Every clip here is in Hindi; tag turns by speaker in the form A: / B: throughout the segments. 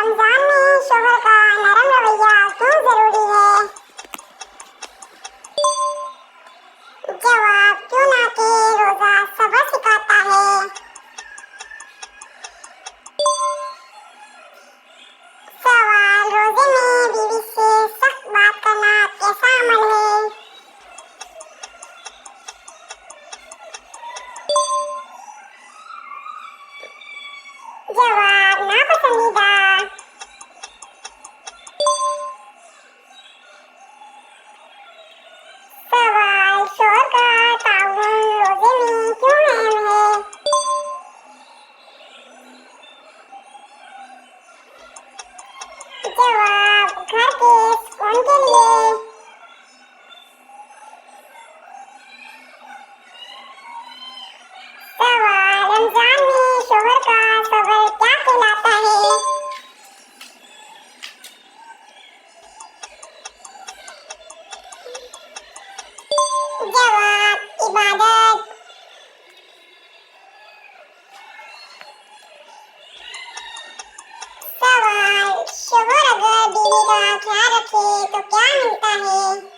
A: रमजान में शोहर का नरम रवैया क्यों जरूरी है? जवाब, क्यों ना कि रोजा सब्र सिखाता है। सवाल, रोजे में बीवी से सख्त बात करना कैसा अमल है? जवाब, नापसंदीदा। सवाल, शोहर का ताउन रोजे में क्यों अहम है? जवाब, घर के सुकून के लिए। सवाल, रमजान में शोहर का सब्र क्या कहलाता है? जवाब, इबादत। सवाल, शोहर अगर बीवी का ख्याल रखे तो क्या मिलता है?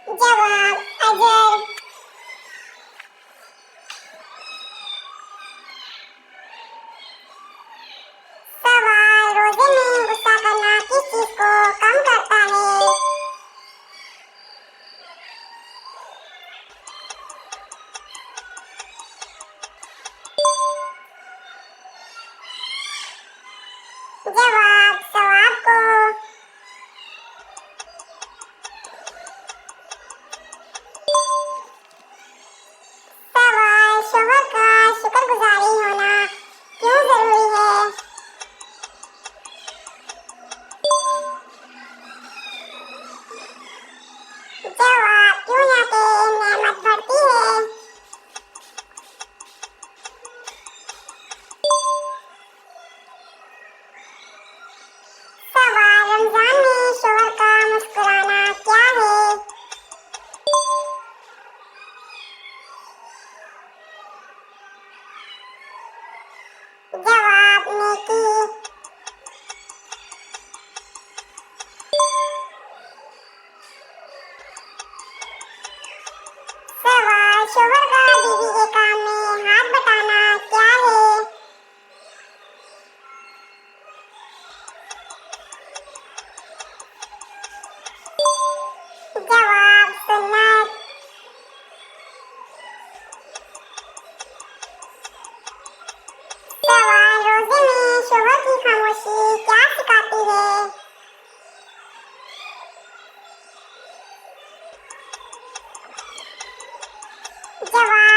A: जवाब, अजर। सवाल, रोजे में गुस्सा करना किस चीज को कम करता है? जवाब, सवाब को। सवाल, शोहर का शुक्रगुजारी होना क्यों जरूरी है? जवाब, क्यों ना कि नेमत बढ़ती है। सवाल, रमजान में शोहर का मुस्कुराना क्या है? जवाब, नेकी। सवाल, शोहर का बीवी के काम में हाथ बटाना क्या है? जवाब, सुन्नत। सवाल, रोजे में शोहर की खामोशी क्या सिखाती है? जवाब,